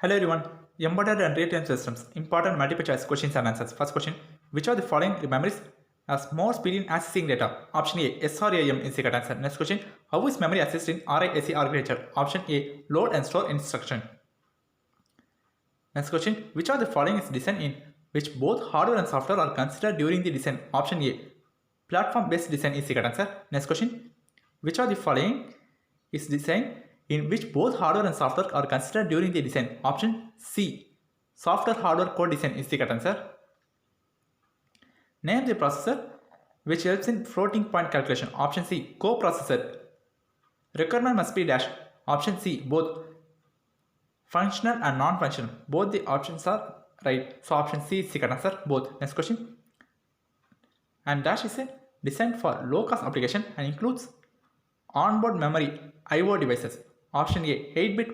Hello everyone. Embedded and real-time systems. Important multiple choice questions and answers. First question. Which of the following memories has more speed in accessing data? Option A. SRAM is the correct answer. Next question. How is memory accessed in RISC architecture? Option A. Load and store instruction. Next question. Which of the following is design in which both hardware and software are considered during the design? Option A. Platform-based design is the correct answer. Next question. Which of the following is design in which both hardware and software are considered during the design? Option C. Software hardware co-design is the correct answer. Name the processor which helps in floating point calculation. Option C. Co-processor. Requirement must be dash. Option C. Both functional and non-functional. Both the options are right. So option C is the correct answer. Both. Next question. And dash is a designed for low-cost application and includes onboard memory I/O devices. Option A 8-bit.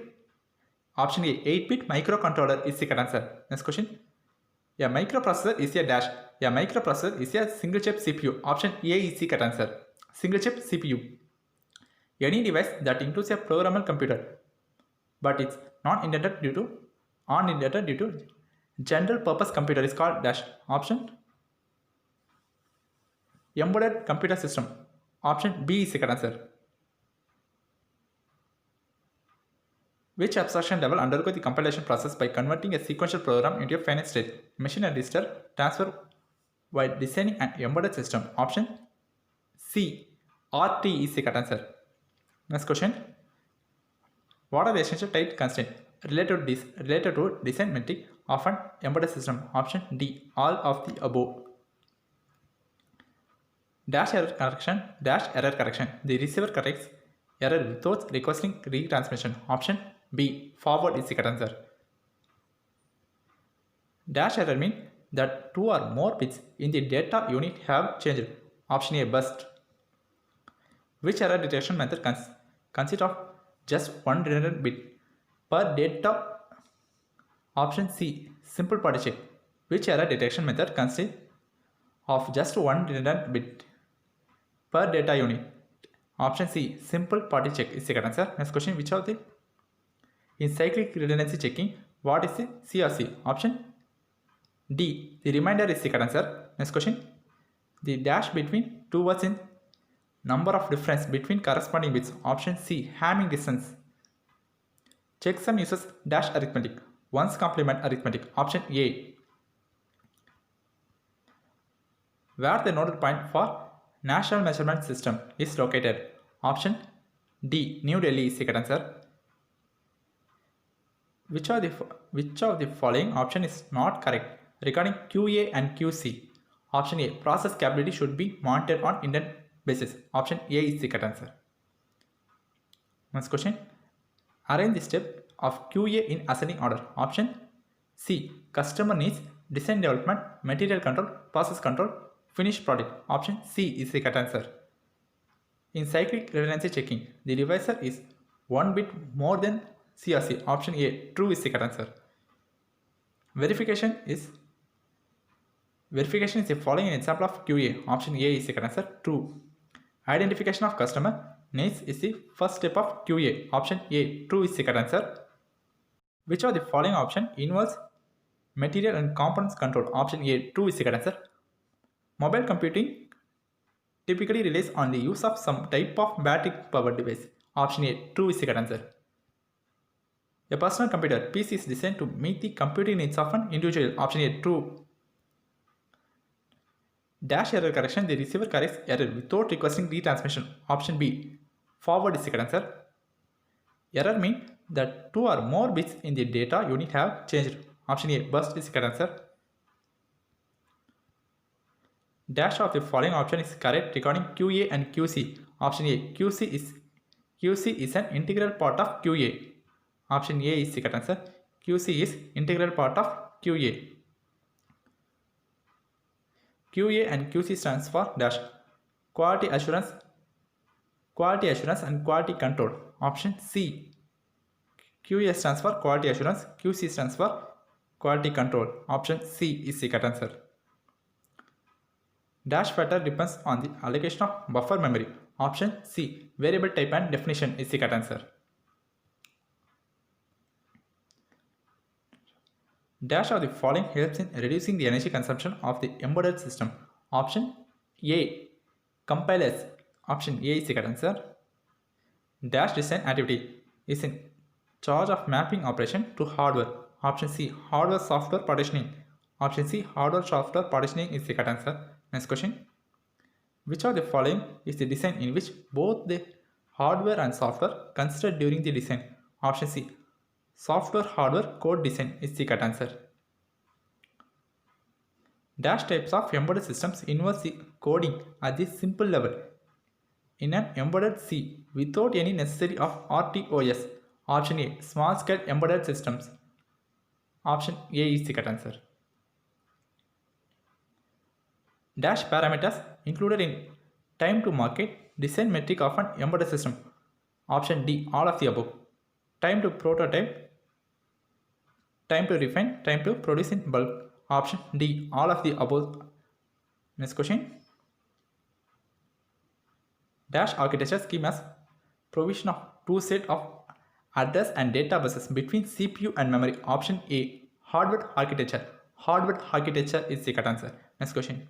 Option A 8-bit microcontroller is the correct answer. Next question. A microprocessor is a dash. A microprocessor is a single chip CPU. Option A is the correct answer. Single chip CPU. Any device that includes a programmable computer, but it's not intended due to general purpose computer is called dash. Option embedded computer system. Option B is the correct answer. Which abstraction level undergo the compilation process by converting a sequential program into a finite state? Machine and register transfer while designing an embedded system. Option C. RT is the correct answer. Next question. What are the essential type constraints related to design metric of an embedded system? Option D. All of the above. Dash error correction. Dash error correction. The receiver corrects error without requesting retransmission. Option B. Forward is the correct answer. Dash error means that two or more bits in the data unit have changed. Option A. Burst. Which error detection method consists of just one redundant bit per data? Option C. Simple party check. Which error detection method consists of just one redundant bit per data unit? Option C. Simple party check is the correct answer. Next question. Which of the in cyclic redundancy checking, what is the CRC? Option D. The remainder is the correct answer. Next question. The dash between two words in number of difference between corresponding bits. Option C. Hamming distance. Checksum uses dash arithmetic. One's complement arithmetic. Option A. Where the nodal point for National Measurement System is located. Option D. New Delhi is the correct answer. Which of the following option is not correct regarding QA and QC? Option A. Process capability should be monitored on indent basis. Option A is the correct answer. Next question. Arrange the step of QA in ascending order. Option C. Customer needs, design development, material control, process control, finished product. Option C is the correct answer. In cyclic redundancy checking, the divisor is one bit more than CRC. Option A. True is the correct answer. Verification is the following example of QA. Option A is the correct answer. True. Identification of customer needs is the first step of QA. Option A. True is the correct answer. Which of the following option involves material and components control? Option A. True is the correct answer. Mobile computing typically relies on the use of some type of battery powered device. Option A. True is the correct answer. A personal computer PC is designed to meet the computing needs of an individual. Option A. True. Dash error correction. The receiver corrects error without requesting retransmission. Option B. Forward is the correct answer. Error means that two or more bits in the data unit have changed. Option A. Burst is the correct answer. Dash of the following option is correct regarding QA and QC. Option A. QC is an integral part of QA. Option A is the correct answer. QC is integral part of QA. QA and QC stands for dash. Quality assurance and quality control. Option C. QA stands for quality assurance. QC stands for quality control. Option C is the correct answer. Dash factor depends on the allocation of buffer memory. Option C. Variable type and definition is the correct answer. Dash of the following helps in reducing the energy consumption of the embedded system. Option A. Compilers. Option A is the correct answer. Dash design activity is in charge of mapping operation to hardware. Option C. Hardware software partitioning. Option C. Hardware software partitioning is the correct answer. Next question. Which of the following is the design in which both the hardware and software considered during the design? Option C. Software hardware code design is the correct answer. Dash types of embedded systems involve the coding at this simple level in an embedded C without any necessary of RTOS. Option A. Small scale embedded systems. Option A is the correct answer. Dash parameters included in time to market design metric of an embedded system. Option D. All of the above. Time to prototype, time to refine, time to produce in bulk. Option D. All of the above. Next question. Dash architecture scheme has provision of two set of address and data buses between CPU and memory. Option A. Hardware architecture. Hardware architecture is the correct answer. Next question.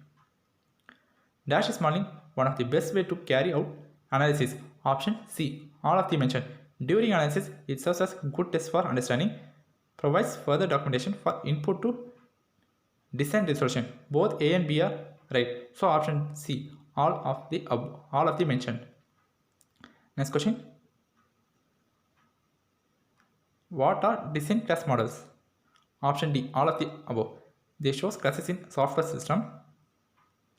Dash is modeling one of the best way to carry out analysis. Option C. All of the mentioned. During analysis, it serves as good test for understanding, provides further documentation for input to design resolution. Both A and B are right. So option C. All of the mentioned. Next question. What are design class models? Option D. All of the above. They show classes in software system.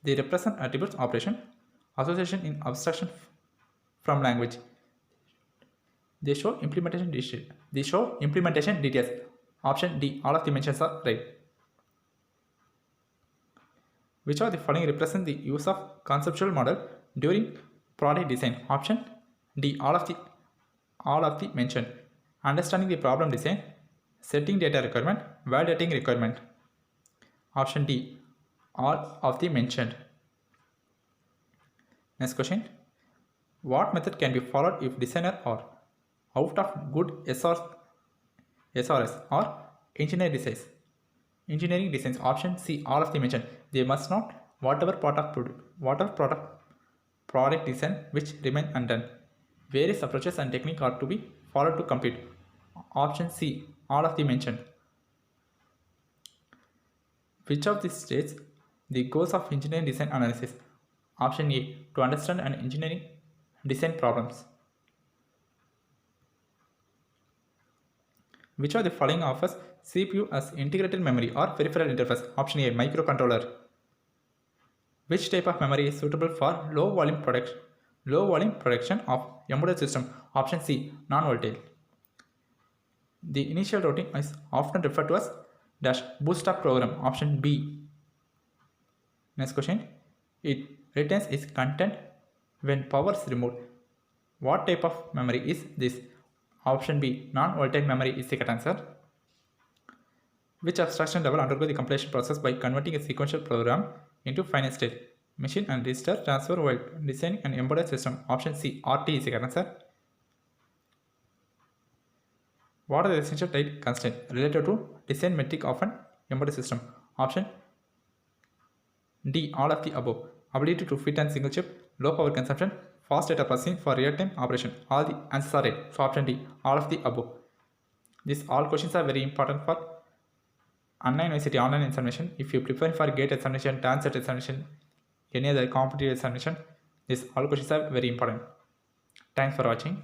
They represent attributes operation, association in abstraction from language. They show implementation details. Option D. All of the mentions are right. Which of the following represent the use of conceptual model during product design? Option D. All of the mentioned. Understanding the problem design, setting data requirement, validating requirement. Option D. All of the mentioned. Next question. What method can be followed if designer are out of good SRS or engineering designs? Option C. All of the mentioned. They must not whatever product design which remain undone. Various approaches and techniques are to be followed to complete. Option C. All of the mentioned. Which of these states the goals of engineering design analysis? Option A. To understand and engineering design problems. Which of the following offers CPU as integrated memory or peripheral interface? Option A. Microcontroller. Which type of memory is suitable for low volume production of embedded system? Option C. Non-volatile. The initial routing is often referred to as dash bootstrap program. Option B. Next question. It retains its content when power is removed. What type of memory is this? Option B. Non-volatile memory is the correct answer. Which abstraction level undergo the compilation process by converting a sequential program into finite state? Machine and register transfer while designing an embedded system. Option C. RT is the correct answer. What are the essential type constraints related to design metric of an embedded system? Option D. All of the above. Ability to fit and single chip, low power consumption, fast data processing for real-time operation. All the answers are right. So option D. All of the above. These all questions are very important for Anna University online examination. If you prepare for GATE examination, TANCET examination, any other competitive examination, these all questions are very important. Thanks for watching.